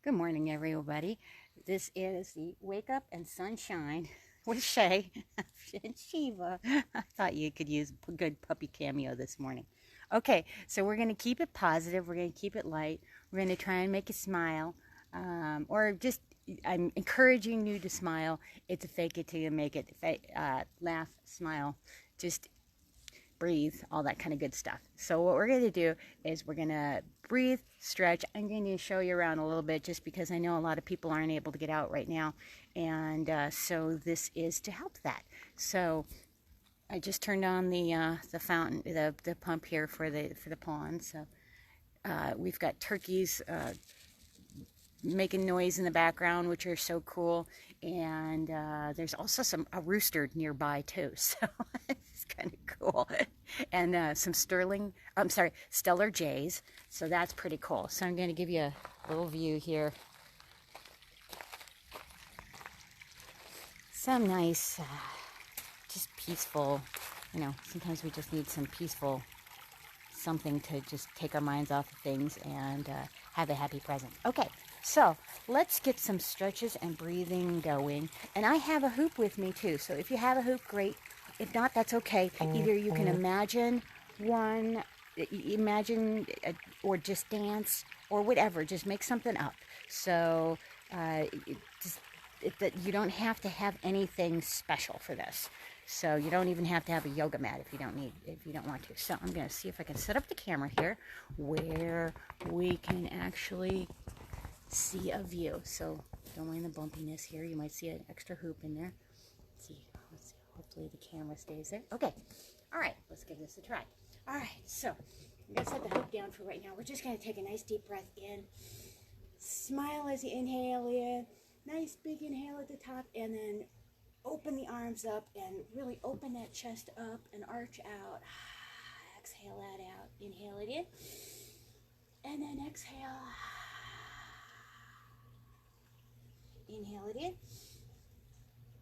Good morning, everybody. This is the Wake Up and Sunshine with Shay and Shiva. I thought you could use a good puppy cameo this morning. Okay, so we're going to keep it positive. We're going to keep it light. We're going to try and make you smile. Or just, I'm encouraging you to smile. It's a fake it till you make it. Laugh, smile. Just breathe, all that kind of good stuff. So what we're going to do is we're going to breathe, stretch. I'm going to show you around a little bit just because I know a lot of people aren't able to get out right now. And so this is to help that. So I just turned on the fountain, the pump here for the pond. So we've got turkeys making noise in the background, which are so cool. And there's also a rooster nearby too, so it's kind of cool. And some stellar jays, so that's pretty cool. So I'm going to give you a little view here. Some nice, just peaceful, sometimes we just need some peaceful something to just take our minds off of things and have a happy present. Okay, so let's get some stretches and breathing going. And I have a hoop with me too, so if you have a hoop, great. If not, that's okay. Either you can imagine one, or just dance, or whatever. Just make something up. So that you don't have to have anything special for this. So you don't even have to have a yoga mat if you don't want to. So I'm going to see if I can set up the camera here where we can actually see a view. So don't mind the bumpiness here. You might see an extra hoop in there. Let's see. Hopefully the camera stays there. Okay. All right. Let's give this a try. All right. So I'm going to set the hoop down for right now. We're just going to take a nice deep breath in. Smile as you inhale in. Nice big inhale at the top, and then open the arms up and really open that chest up and arch out. Exhale that out. Inhale it in. And then exhale. Inhale it in.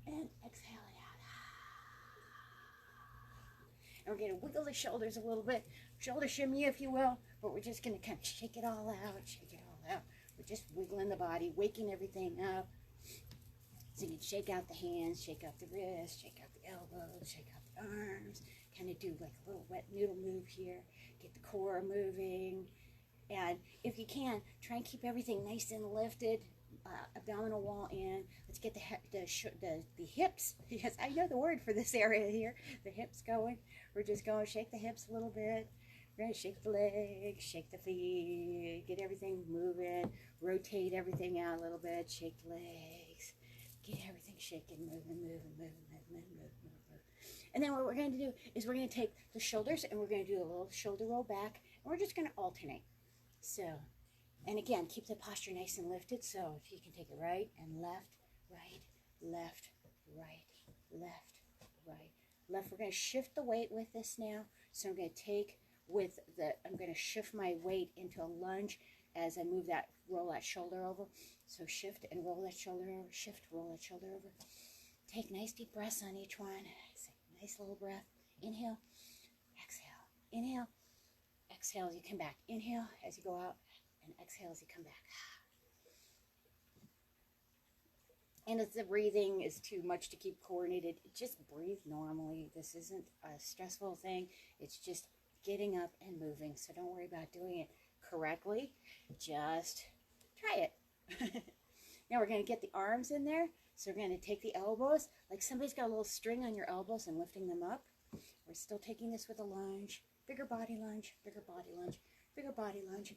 And exhale it out. And we're going to wiggle the shoulders a little bit. Shoulder shimmy, if you will. But we're just going to kind of shake it all out. Shake it all out. We're just wiggling the body, waking everything up. So you can shake out the hands, shake out the wrists, shake out the elbows, shake out the arms. Kind of do like a little wet noodle move here. Get the core moving. And if you can, try and keep everything nice and lifted. Abdominal wall in. Let's get the hips. Yes, I know the word for this area here. The hips going. We're just going to shake the hips a little bit. We're going to shake the legs, shake the feet, get everything moving, rotate everything out a little bit, shake the legs, get everything shaking, moving. And then what we're going to do is we're going to take the shoulders and we're going to do a little shoulder roll back, and we're just going to alternate. So, and again, keep the posture nice and lifted. So if you can take it right and left, right, left, right, left, right, left. We're going to shift the weight with this now. So I'm going to take I'm going to shift my weight into a lunge as I roll that shoulder over. So shift and roll that shoulder over, shift, roll that shoulder over. Take nice deep breaths on each one. Nice little breath. Inhale, exhale, inhale, exhale as you come back. Inhale as you go out, and exhale as you come back. And if the breathing is too much to keep coordinated, just breathe normally. This isn't a stressful thing. It's just getting up and moving. So don't worry about doing it correctly. Just try it. Now we're going to get the arms in there. So we're going to take the elbows, like somebody's got a little string on your elbows and lifting them up. We're still taking this with a lunge. Bigger body lunge, bigger body lunge, bigger body lunge.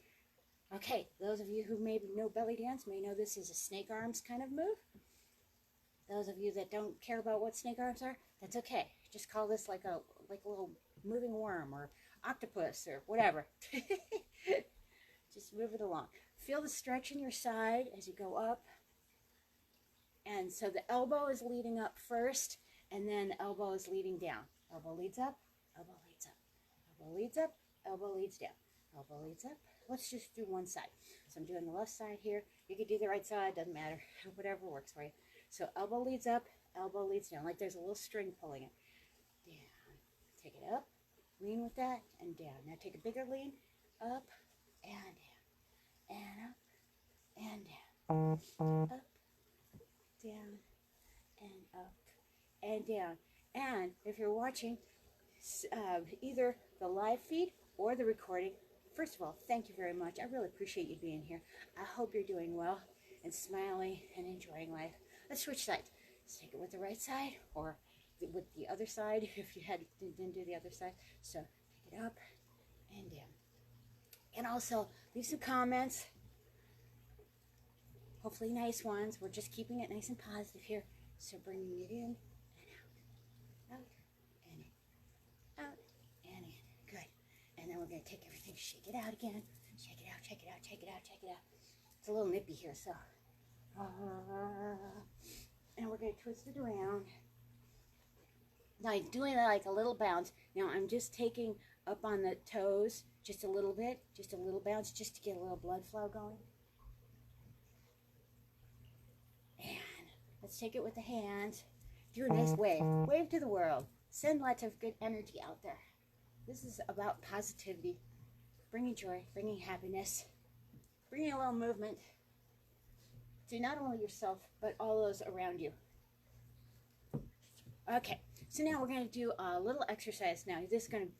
Okay, those of you who maybe know belly dance may know this is a snake arms kind of move. Those of you that don't care about what snake arms are, that's okay. Just call this like a little moving worm or octopus or whatever. Just move it along. Feel the stretch in your side as you go up. And so the elbow is leading up first, and then the elbow is leading down. Elbow leads up, elbow leads up, elbow leads up, elbow leads down, elbow leads up. Let's just do one side. So I'm doing the left side here. You could do the right side, doesn't matter. Whatever works for you. So elbow leads up, elbow leads down, like there's a little string pulling it. Down. Take it up, lean with that, and down. Now take a bigger lean, up, and down, and up, and down. Up, down, and up, and down. And if you're watching either the live feed or the recording, first of all, thank you very much. I really appreciate you being here. I hope you're doing well and smiling and enjoying life. Let's switch sides. Let's take it with the right side or with the other side if you didn't do the other side. So take it up and down. And also leave some comments, hopefully nice ones. We're just keeping it nice and positive here. So bringing it in and out and in, out and in. Good. And then we're going to take everything, shake it out again. Shake it out, shake it out, shake it out, shake it out. It's a little nippy here, so. And we're going to twist it around. Now I'm doing like a little bounce. Now I'm just taking up on the toes just a little bit, just a little bounce, just to get a little blood flow going. And let's take it with the hands. Do a nice wave. Wave to the world. Send lots of good energy out there. This is about positivity, bringing joy, bringing happiness, bringing a little movement to not only yourself, but all those around you. Okay, so now we're going to do a little exercise now. This is going to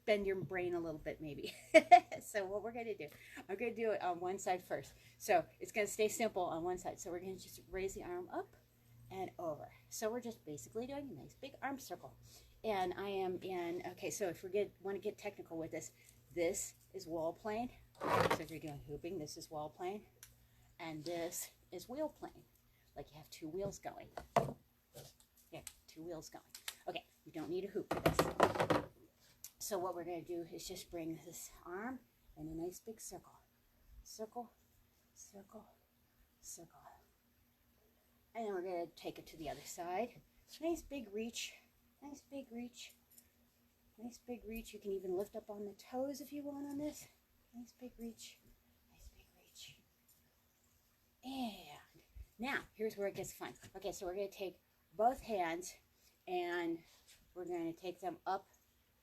bend your brain a little bit maybe. So what we're going to do, I'm going to do it on one side first. So it's going to stay simple on one side. So we're going to just raise the arm up and over. So we're just basically doing a nice big arm circle. And I am in, okay, so if we want to get technical with this is wall plane. So if you're doing hooping, this is wall plane. And this is wheel plane. Like you have two wheels going. Yeah, two wheels going. Okay, you don't need a hoop for this. So what we're going to do is just bring this arm in a nice big circle. Circle, circle, circle. And then we're going to take it to the other side. Nice big reach. Nice big reach. Nice big reach. You can even lift up on the toes if you want on this. Nice big reach. Nice big reach. And now, here's where it gets fun. Okay, so we're going to take both hands and we're going to take them up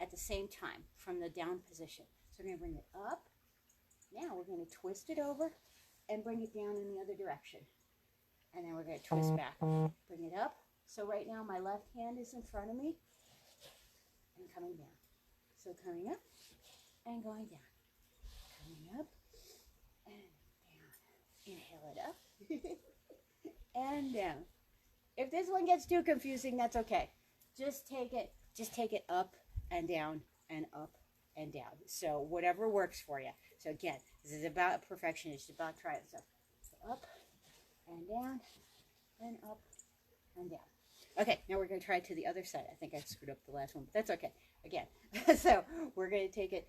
at the same time from the down position. So we're going to bring it up. Now we're going to twist it over and bring it down in the other direction. And then we're going to twist back. Bring it up. So right now my left hand is in front of me and coming down. So coming up and going down. Coming up and down. Inhale it up and down. If this one gets too confusing, that's okay. Just take it up and down and up and down. So whatever works for you. So again, this is about perfection. It's about trying. So up and down and up and down. Okay, now we're going to try it to the other side. I think I screwed up the last one, but that's okay. Again, so we're going to take it.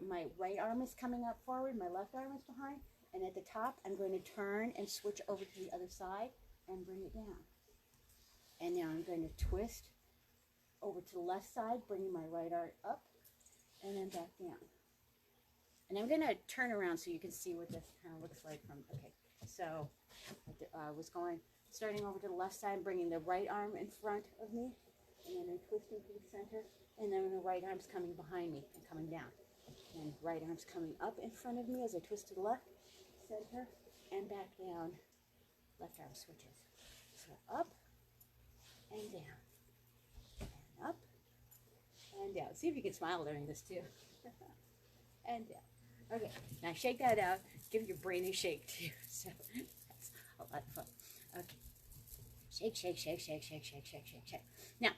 My right arm is coming up forward. My left arm is behind. And at the top, I'm going to turn and switch over to the other side and bring it down. And now I'm going to twist over to the left side, bringing my right arm up and then back down. And I'm going to turn around so you can see what this kind of looks like from, okay. So I was starting over to the left side, bringing the right arm in front of me, and then I'm twisting to the center, and then the right arm's coming behind me and coming down. And right arm's coming up in front of me as I twist to the left, center, and back down. Left arm switches. So up and down, and up and down. See if you can smile during this too. And down. Okay, now shake that out. Give your brain a shake too. So that's a lot of fun. Okay, shake, shake, shake, shake, shake, shake, shake, shake, shake. Now,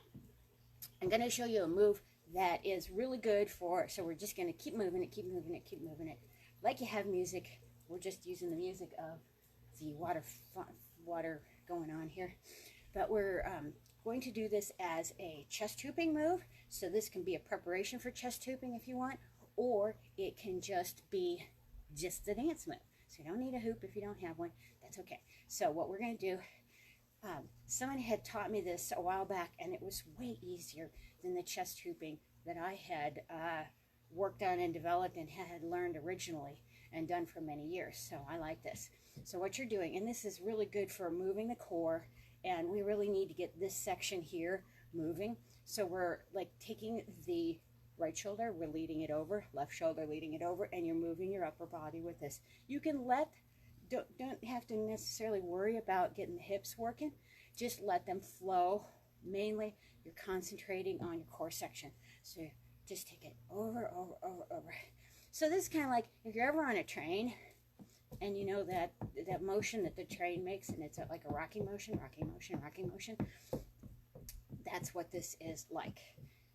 I'm going to show you a move that is really good for, so we're just going to keep moving it, keep moving it, keep moving it. Like you have music, we're just using the music of the water going on here. But we're going to do this as a chest hooping move. So this can be a preparation for chest hooping if you want, or it can just be just the dance move. So you don't need a hoop if you don't have one. That's okay. So what we're going to do, someone had taught me this a while back, and it was way easier than the chest hooping that I had worked on and developed and had learned originally and done for many years. So I like this. So what you're doing, and this is really good for moving the core, and we really need to get this section here moving. So we're like taking the right shoulder, we're leading it over, left shoulder leading it over, and you're moving your upper body with this. You can don't have to necessarily worry about getting the hips working. Just let them flow. Mainly, you're concentrating on your core section. So just take it over, over, over, over. So this is kind of like if you're ever on a train and you know that motion that the train makes, and it's like a rocking motion, rocking motion, rocking motion. That's what this is like.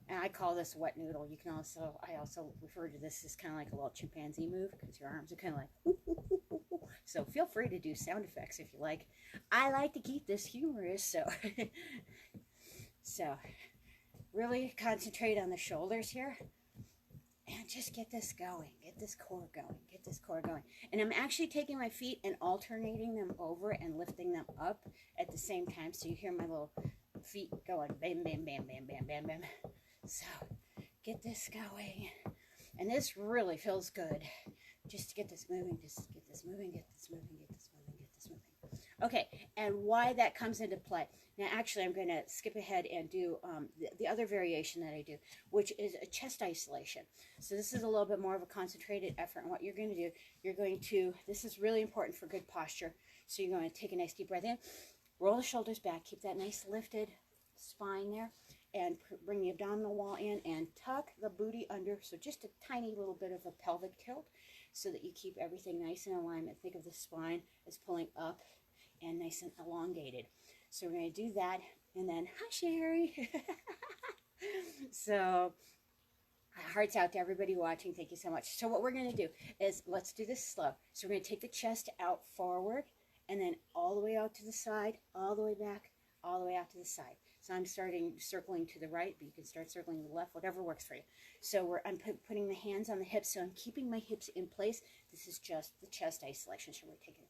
And I call this wet noodle. You can also, I also refer to this as kind of like a little chimpanzee move, because your arms are kind of like, ooh, ooh, ooh, ooh, ooh. So feel free to do sound effects if you like. I like to keep this humorous, so so really concentrate on the shoulders here. And just get this going, get this core going, get this core going. And I'm actually taking my feet and alternating them over and lifting them up at the same time. So you hear my little feet going, bam, bam, bam, bam, bam, bam, bam. So get this going. And this really feels good. Just to get this moving, just get this moving, get this moving, get this moving, get this moving. Okay, and why that comes into play. Now, actually, I'm going to skip ahead and do the other variation that I do, which is a chest isolation. So this is a little bit more of a concentrated effort. And what you're going to do, you're going to, this is really important for good posture. So you're going to take a nice deep breath in, roll the shoulders back, keep that nice lifted spine there, and bring the abdominal wall in and tuck the booty under. So just a tiny little bit of a pelvic tilt so that you keep everything nice in alignment. Think of the spine as pulling up and nice and elongated. So we're going to do that, and then, hi, Sherry. So, hearts out to everybody watching. Thank you so much. So what we're going to do is, let's do this slow. So we're going to take the chest out forward, and then all the way out to the side, all the way back, all the way out to the side. So I'm starting circling to the right, but you can start circling to the left, whatever works for you. So I'm putting the hands on the hips, so I'm keeping my hips in place. This is just the chest isolation. So we're taking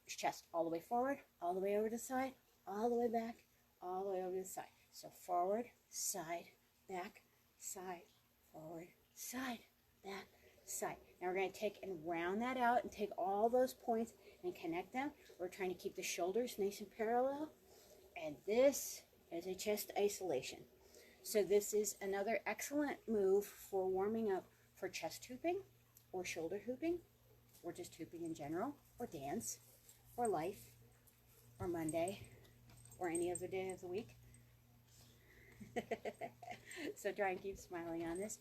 chest all the way forward, all the way over to the side, all the way back, all the way over to the side. So forward, side, back, side, forward, side, back, side. Now we're going to take and round that out and take all those points and connect them. We're trying to keep the shoulders nice and parallel. And this is a chest isolation. So this is another excellent move for warming up for chest hooping or shoulder hooping or just hooping in general or dance or life or Monday or any other day of the week. So try and keep smiling on this.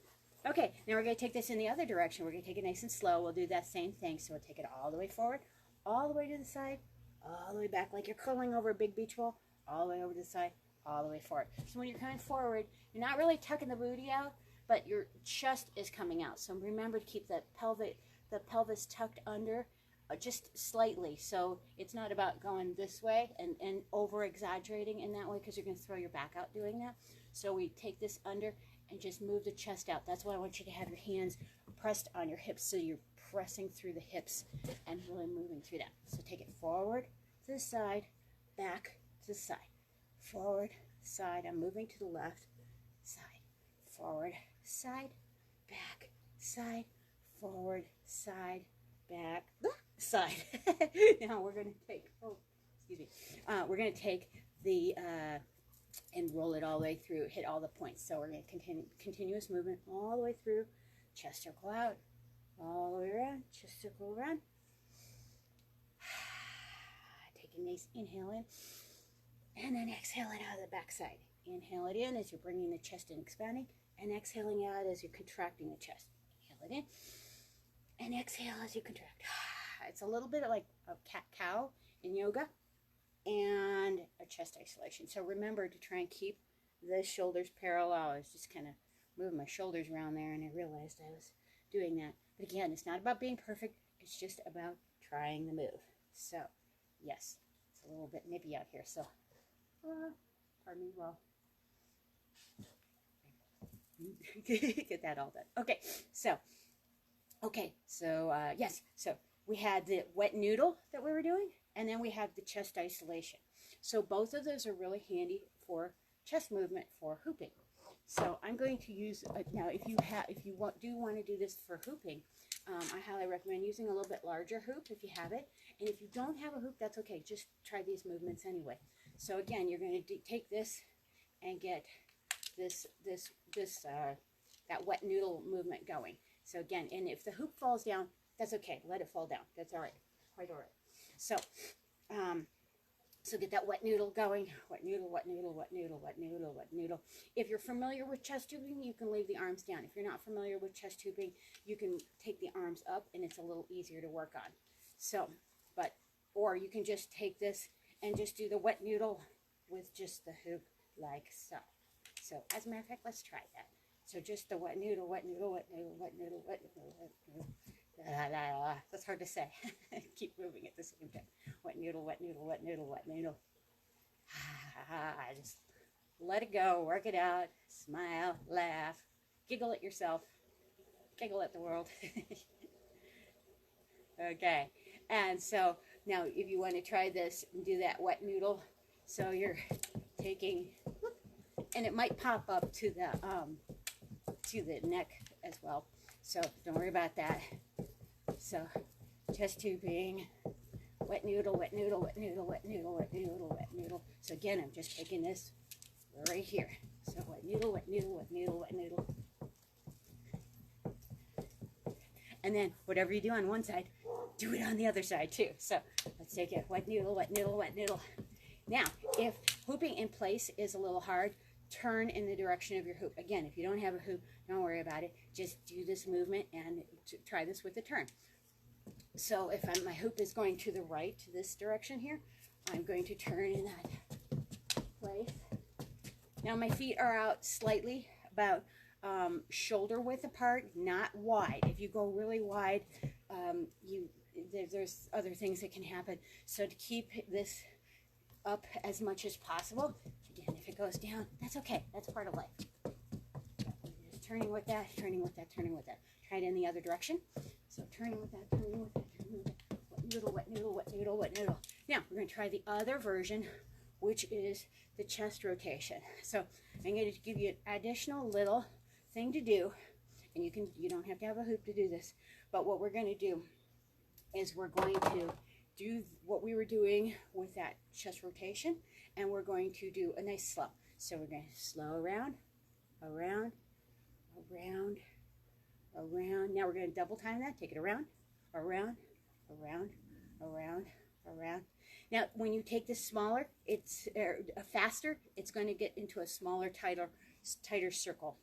Okay, now we're going to take this in the other direction. We're going to take it nice and slow. We'll do that same thing. So we'll take it all the way forward, all the way to the side, all the way back, like you're curling over a big beach ball, all the way over to the side, all the way forward. So when you're coming forward, you're not really tucking the booty out, but your chest is coming out. So remember to keep the pelvis tucked under just slightly. So it's not about going this way and over exaggerating in that way, because you're going to throw your back out doing that. So we take this under and just move the chest out. That's why I want you to have your hands pressed on your hips, so you're pressing through the hips and really moving through that. So take it forward to the side, back to the side, forward, side. I'm moving to the left, side, forward, side, back, side, forward, side, back, side. Now we're going to take, we're going to take the, and roll it all the way through, hit all the points. So we're going to continuous movement all the way through, chest circle out, all the way around, chest circle around. Take a nice inhale in, and then exhale it out of the back side. Inhale it in as you're bringing the chest in, expanding, and exhaling out as you're contracting the chest. Inhale it in, and exhale as you contract. It's a little bit like a cat-cow in yoga and a chest isolation. So remember to try and keep the shoulders parallel. I was just kind of moving my shoulders around there, and I realized I was doing that. But again, it's not about being perfect. It's just about trying the move. So, yes, it's a little bit nippy out here. So, pardon me, well, get that all done. Okay, so, yes, so we had the wet noodle that we were doing, and then we have the chest isolation. So both of those are really handy for chest movement for hooping. So I'm going to use, now if you do want to do this for hooping, I highly recommend using a little bit larger hoop if you have it. And if you don't have a hoop, that's okay. Just try these movements anyway. So again, you're going to take this and get that wet noodle movement going. So again, and if the hoop falls down, that's okay. Let it fall down. That's all right. Quite all right. So, so get that wet noodle going. Wet noodle, wet noodle, wet noodle, wet noodle, wet noodle. If you're familiar with chest tubing, you can leave the arms down. If you're not familiar with chest tubing, you can take the arms up, and it's a little easier to work on. So, but, or you can just take this and just do the wet noodle with just the hoop like so. So, as a matter of fact, let's try that. So just the wet noodle, wet noodle, wet noodle, wet noodle, wet noodle, wet noodle. That's hard to say. Keep moving at the same time. Wet noodle, wet noodle, wet noodle, wet noodle. Just let it go, work it out, smile, laugh, giggle at yourself, giggle at the world. Okay, and so now if you want to try this and do that wet noodle, so you're taking, and it might pop up to the neck as well, so don't worry about that. So chest tubing, wet noodle, wet noodle, wet noodle, wet noodle, wet noodle, wet noodle. So again, I'm just taking this right here. So wet noodle, wet noodle, wet noodle, wet noodle. And then whatever you do on one side, do it on the other side too. So let's take it, wet noodle, wet noodle, wet noodle. Now, if hooping in place is a little hard, turn in the direction of your hoop. Again, if you don't have a hoop, don't worry about it. Just do this movement and try this with a turn. So if my hoop is going to the right, to this direction here, I'm going to turn in that place. Now my feet are out slightly, about shoulder width apart, not wide. If you go really wide, there's other things that can happen. So to keep this up as much as possible, again, if it goes down, that's okay. That's part of life. Just turning with that, turning with that, turning with that. Try it in the other direction. So turning with that, turning with that, turning with that. Wet noodle, wet noodle, wet noodle, wet noodle. Now we're going to try the other version, which is the chest rotation. So I'm going to give you an additional little thing to do, and you don't have to have a hoop to do this, but what we're going to do is we're going to do what we were doing with that chest rotation, and we're going to do a nice slow. So we're going to slow around, around, around, around. Now we're going to double time that. Take it around, around, around, around, around. Now when you take this smaller, it's faster, it's going to get into a smaller, tighter circle.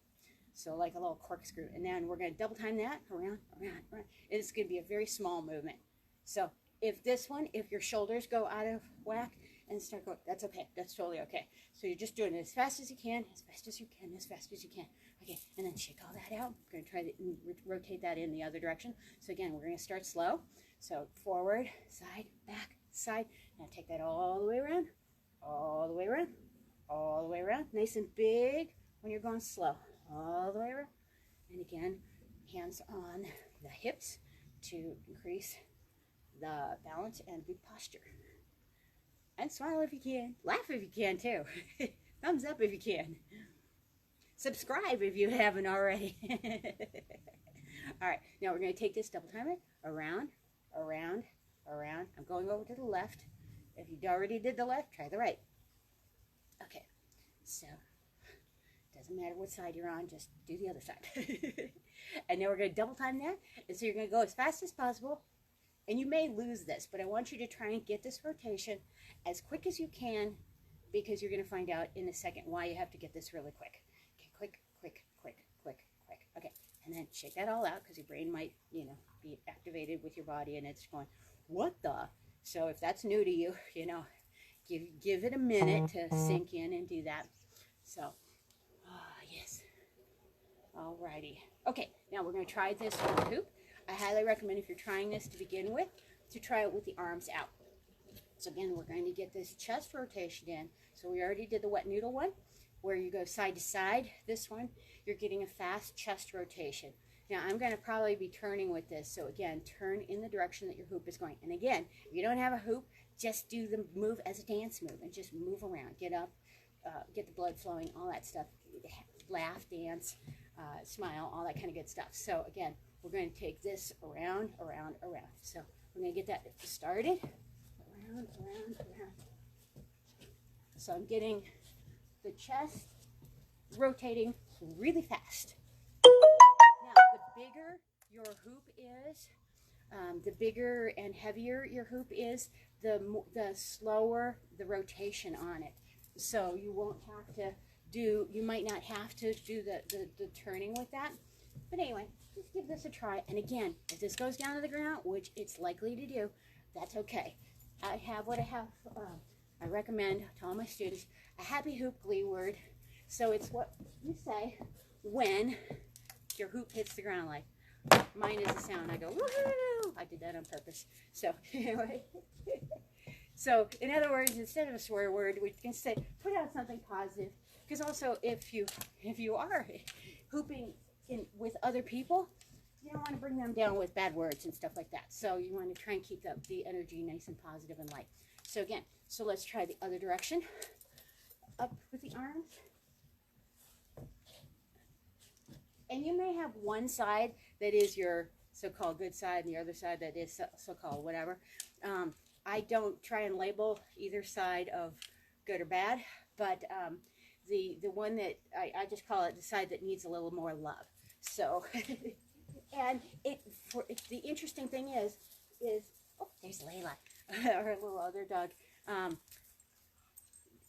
So like a little corkscrew. And then we're going to double time that, around, around, around. It's going to be a very small movement. So if this one, if your shoulders go out of whack and start going, that's okay. That's totally okay. So you're just doing it as fast as you can, as fast as you can, as fast as you can. Okay, and then shake all that out. We're going to try to rotate that in the other direction. So again, we're going to start slow. So forward, side, back, side. Now take that all the way around, all the way around, all the way around. Nice and big when you're going slow. All the way around. And again, hands on the hips to increase the balance and good posture. And smile if you can. Laugh if you can too. Thumbs up if you can. Subscribe if you haven't already. All right, now we're going to take this double timer around, around, around. I'm going over to the left. If you already did the left, try the right. Okay, so doesn't matter what side you're on, just do the other side. And then we're going to double time that. And so you're going to go as fast as possible. And you may lose this, but I want you to try and get this rotation as quick as you can, because you're going to find out in a second why you have to get this really quick. Okay, quick, quick, quick, quick, quick. Okay, and then shake that all out, because your brain might, be activated with your body, and it's going, what the? So if that's new to you, give it a minute to sink in and do that. So. Yes. Alrighty. Okay, now we're going to try this with the hoop. I highly recommend, if you're trying this to begin with, to try it with the arms out. So again, we're going to get this chest rotation in. So we already did the wet noodle one, where you go side to side. This one, you're getting a fast chest rotation. Now I'm going to probably be turning with this. So again, turn in the direction that your hoop is going. And again, if you don't have a hoop, just do the move as a dance move and just move around. Get up, get the blood flowing, all that stuff. Laugh, dance, smile, all that kind of good stuff. So again, we're going to take this around, around, around. So we're going to get that started. Around, around, around. So I'm getting the chest rotating really fast. Now, the bigger your hoop is, The bigger and heavier your hoop is, the slower the rotation on it. So you won't have to do, you might not have to do the turning with that. But anyway, just give this a try. And again, if this goes down to the ground, which it's likely to do, that's okay. I have what I have. I recommend to all my students a happy hoop glee word. So it's what you say when your hoop hits the ground. Like mine is a sound. I go woohoo! I did that on purpose. So anyway. So in other words, instead of a swear word, we can say put out something positive. Because also, if you are hooping with other people, you don't want to bring them down with bad words and stuff like that. So you want to try and keep the energy nice and positive and light. So again, so let's try the other direction. Up with the arms. And you may have one side that is your so-called good side and the other side that is so-called whatever. I don't try and label either side of good or bad, but the one that I just call it the side that needs a little more love. So, and the interesting thing is oh, there's Layla, our little other dog.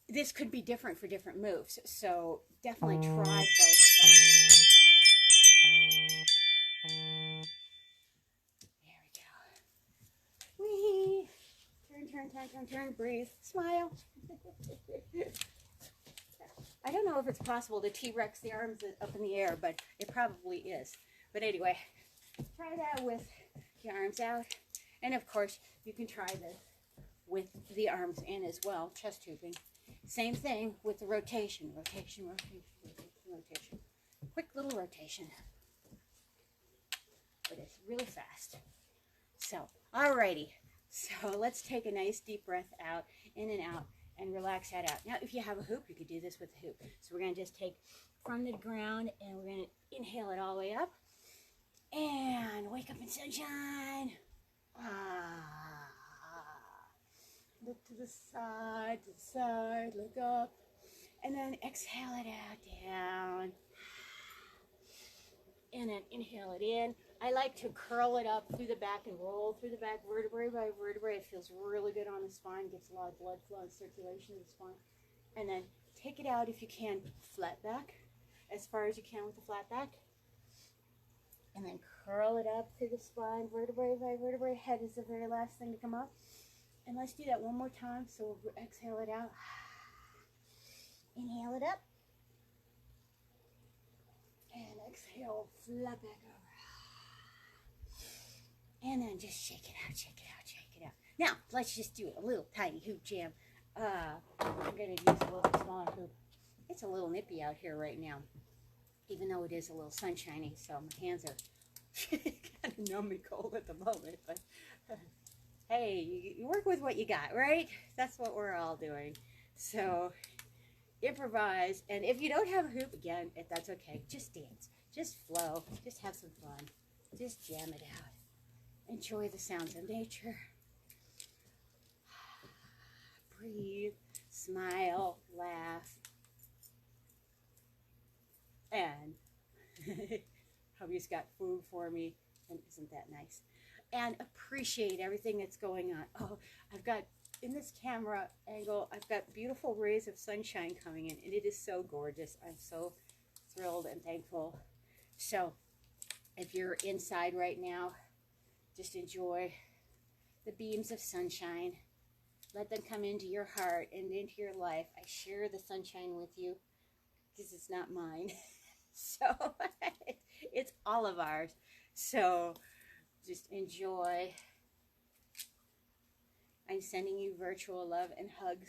This could be different for different moves, so definitely try both sides. There we go. Wee. Turn, breathe, smile. I don't know if it's possible to T-Rex the arms up in the air, but it probably is. But anyway, try that with the arms out. And of course, you can try this with the arms in as well, chest hooping. Same thing with the rotation. Rotation. Quick little rotation. But it's really fast. So, alrighty. So let's take a nice deep breath out, in and out, and relax that out. Now, if you have a hoop, you could do this with a hoop. So we're going to just take from the ground, and we're going to inhale it all the way up. And wake up in sunshine. Look to the side, look up. And then exhale it out, down. And then inhale it in. I like to curl it up through the back and roll through the back vertebrae by vertebrae. It feels really good on the spine, gets a lot of blood flow and circulation to the spine. And then take it out if you can, flat back, as far as you can with the flat back. And then curl it up through the spine, vertebrae by vertebrae. Head is the very last thing to come up. And let's do that one more time. So we'll exhale it out. Inhale it up. And exhale, flat back over. And then just shake it out, shake it out, shake it out. Now, let's just do a little tiny hoop jam. I'm going to use a little smaller hoop. It's a little nippy out here right now, even though it is a little sunshiny, so my hands are kind of numbly cold at the moment. But hey, you work with what you got, right? That's what we're all doing. So improvise, and if you don't have a hoop, again, if that's okay, just dance, just flow, just have some fun, just jam it out. Enjoy the sounds of nature. Breathe, smile, laugh, and hubby's got food for me, and isn't that nice? And appreciate everything that's going on. Oh, I've got, in this camera angle, I've got beautiful rays of sunshine coming in, and it is so gorgeous. I'm so thrilled and thankful. So, if you're inside right now, just enjoy the beams of sunshine. Let them come into your heart and into your life. I share the sunshine with you because it's not mine. So it's all of ours. So just enjoy. I'm sending you virtual love and hugs,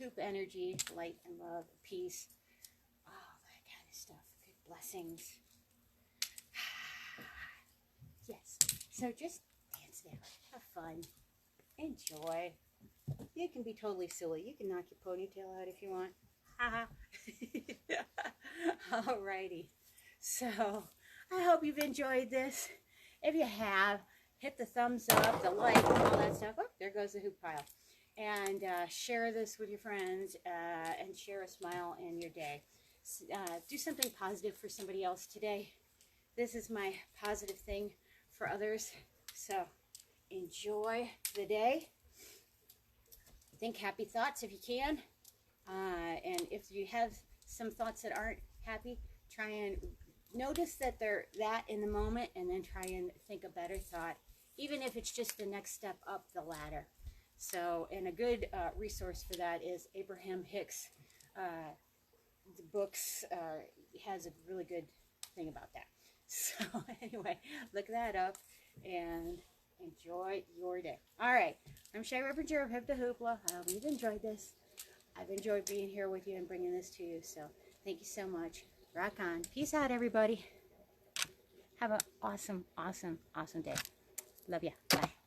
hoop energy, light and love, peace, all that kind of stuff. Good blessings. Yes. So just dance now. Have fun. Enjoy. You can be totally silly. You can knock your ponytail out if you want. Ha Alrighty. So I hope you've enjoyed this. If you have, hit the thumbs up, the like, and all that stuff. Oh, there goes the hoop pile. And share this with your friends and share a smile in your day. Do something positive for somebody else today. This is my positive thing for others. So enjoy the day. Think happy thoughts if you can. And if you have some thoughts that aren't happy, try and notice that they're that in the moment, and then try and think a better thought, even if it's just the next step up the ladder. So, and a good resource for that is Abraham Hicks. The books has a really good thing about that. So anyway, look that up and enjoy your day. All right, I'm Shay Ripinger of Hip to Hoopla. I hope you've enjoyed this. I've enjoyed being here with you and bringing this to you. So thank you so much. Rock on. Peace out, everybody. Have an awesome, awesome, awesome day. Love ya. Bye.